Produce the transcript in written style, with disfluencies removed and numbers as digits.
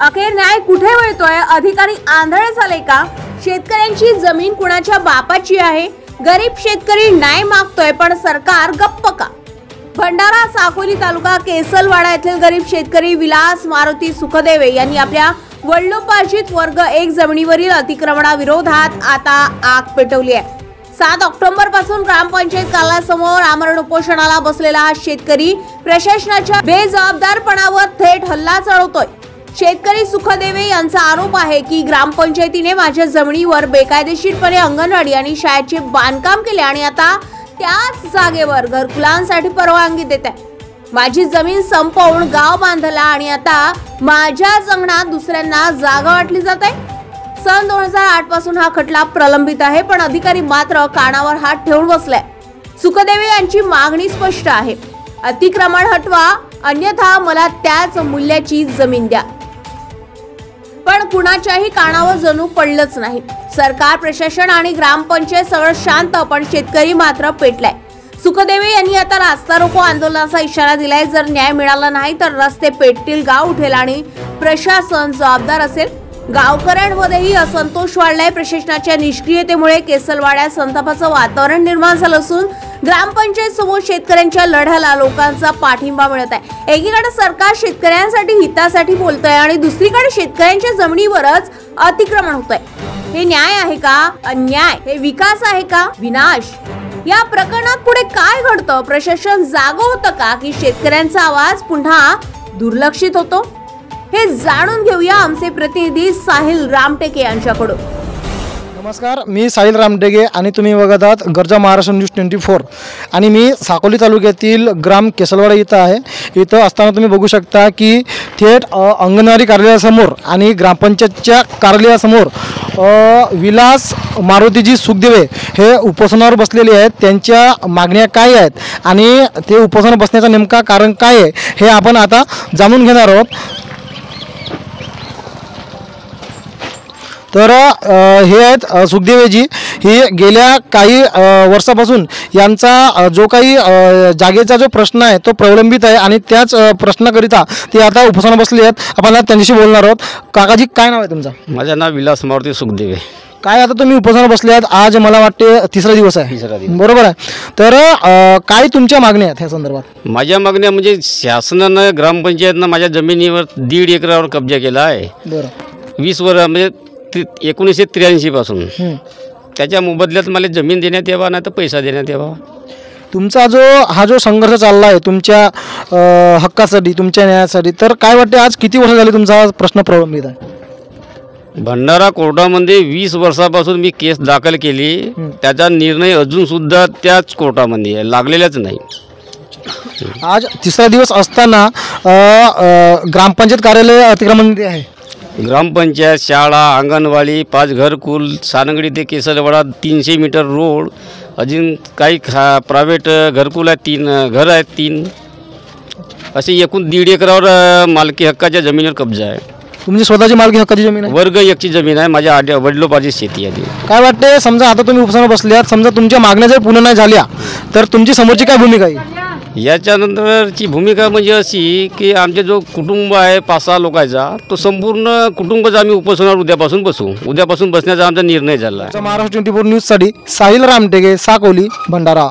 अखेर न्याय कुठे मिळतोय? अधिकारी आंधळे झाले का? शेतकऱ्यांची जमीन कुणाच्या बापाची आहे? गरीब शेतकरी न्याय मागतोय पण सरकार गप्प का? भंडारा साकोली तालुका केसलवाडा येथील गरीब शेतकरी विलास मारुती सुखदेवे यांनी आपल्या वडिलोपार्जित वर्ग 1 जमिनीवरील अतिक्रमणाविरोधात आता आग पेटवली आहे। 7 ऑक्टोबर पासून ग्रामपंचायत कार्यालयासमोर आमरण उपोषणाला बसलेला हा शेतकरी प्रशासनाच्या बेजबाबदारपणावर थेट हल्ला चढवतोय। शेतकरी सुखदेवे यांचा आरोप आहे की ग्रामपंचायतीने माझ्या जमिनीवर बेकायदेशीरपणे अंगणवाडी आणि शाळेचे बांधकाम केले आणि आता त्याच जागेवर घरकुलांसाठी परवानगी देत आहे। माझी जमीन संपवून गाव बांधला आणि आता माझ्याच अंगणात दुसऱ्यांना जागा वाटली जाते। सन 2008 पासून हा खटला प्रलंबित आहे पण अधिकारी मात्र कानावर हात ठेवून बसलाय। सुखदेवे यांची मागणी स्पष्ट आहे, अतिक्रमण हटवा अन्यथा मला त्याच मूल्याची जमीन द्या। पण कुणाच्याही कानावर जणू पडलंच नाही। सरकार, प्रशासन आणि ग्रामपंचायत सगळं शांत पण शेतकरी मात्र पेटलाय। सुखदेवे यांनी आता रास्ता रोको आंदोलनाचा इशारा दिलाय। जर न्याय मिळाला नाही तर रस्ते पेटतील, गाव उठेल आणि प्रशासन जबाबदार असेल। गावकऱ्यांमध्येही असंतोष वाढलाय। प्रशासनाच्या निष्क्रियतेमुळे केसलवाड्यात संतापाचं वातावरण निर्माण झालं असून ग्रामपंचायत समोर शेतकऱ्यांच्या लढ्याला लोकांचा पाठिंबा मिळत आहे। एकीकडे सरकार शेतकऱ्यांसाठी हितासाठी बोलतंय आणि दुसरीकडे शेतकऱ्यांच्या जमिनीवरच अतिक्रमण होतंय। हे न्याय आहे का? अन्याय? हे विकास आहे का? विनाश? या प्रकरणात पुढे काय घडतं? प्रशासन जागं होतं का की शेतकऱ्यांचा आवाज पुन्हा दुर्लक्षित होतो? हे जाणून घेऊया आमचे प्रतिनिधी साहिल रामटेके यांच्याकडून। नमस्कार, मी साहिल रामटेके आणि तुम्ही बघत आहात गरजा महाराष्ट्र न्यूज 24 आणि मी साकोली तालुक्यातील ग्राम केसलवाडा इथं आहे। इथं असताना तुम्ही बघू शकता की थेट अंगणवाडी कार्यालयासमोर आणि ग्रामपंचायतच्या कार्यालयासमोर विलास मारुतीजी सुखदेवे हे उपोषणावर बसलेले आहेत। त्यांच्या मागण्या काय आहेत आणि ते उपोषण बसण्याचं नेमका कारण काय आहे हे आपण आता जाणून घेणार आहोत। तर हे आहेत सुखदेवेजी। ही गेल्या काही वर्षापासून यांचा जो काही जागेचा जो प्रश्न आहे तो प्रलंबित आहे आणि त्याच प्रश्नाकरिता ते आता उपोषणाला बसले आहेत। आपण त्यांच्याशी बोलणार आहोत। काकाजी, काय नाव आहे तुमचं? माझं नाव विलास मारुती सुखदेवे। काय आता तुम्ही उपोषणाला बसले आहेत? आज मला वाटते तिसरा दिवस आहे, बरोबर आहे? तर काय तुमच्या मागण्या आहेत ह्या संदर्भात? माझ्या मागण्या म्हणजे शासनानं ग्रामपंचायतनं माझ्या जमिनीवर 1.5 एकरावर कब्जा केला आहे। बरं, 20 वर्ष म्हणजे 1983 पासून। त्याच्या मोबदल्यात मला जमीन देण्यात यावा, नाही तर पैसा देण्यात यावा। तुमचा हा जो संघर्ष चालला आहे तुमच्या हक्कासाठी, तुमच्या न्यायासाठी, तर काय वाटते आज किती वर्ष झाले तुमचा हा प्रश्न प्रलंबित आहे? भंडारा कोर्टामध्ये 20 वर्षापासून मी केस दाखल केली। त्याचा निर्णय अजूनसुद्धा त्याच कोर्टामध्ये आहे, लागलेलाच नाही। आज तिसरा दिवस असताना ग्रामपंचायत कार्यालय अतिक्रमणमध्ये आहे। ग्रामपंचायत, शाळा, अंगणवाडी, 5 घरकुल, सानगडी ते केसलवाडा 300 मीटर रोड, अजून काही प्रायव्हेट घरकुल आहेत, 3 घर आहेत, 3 असे एकूण 1.5 एकरावर मालकी हक्काच्या जमिनीवर कब्जा आहे। तुमची स्वतःची मालकी हक्काची जमीन आहे? वर्ग 1ची जमीन आहे, माझ्या वडिलोपार्जित शेती आहे। काय वाटते, समजा आता तुम्ही उपोषणावर बसले आहात, समजा तुमच्या मागण्या जर पूर्ण नाही झाल्या तर तुमची समोरची काय भूमिका आहे? याच्यानंतरची भूमिका म्हणजे अशी की आमचे जो कुटुंब आहे 5-6 लोकांचा, तो संपूर्ण कुटुंबच आम्ही उपोषणावर उद्यापासून बसू। उद्यापासून बसण्याचा आमचा निर्णय झाला आहे। महाराष्ट्र 24 न्यूजसाठी साहिल रामटेके, साकोली, भंडारा।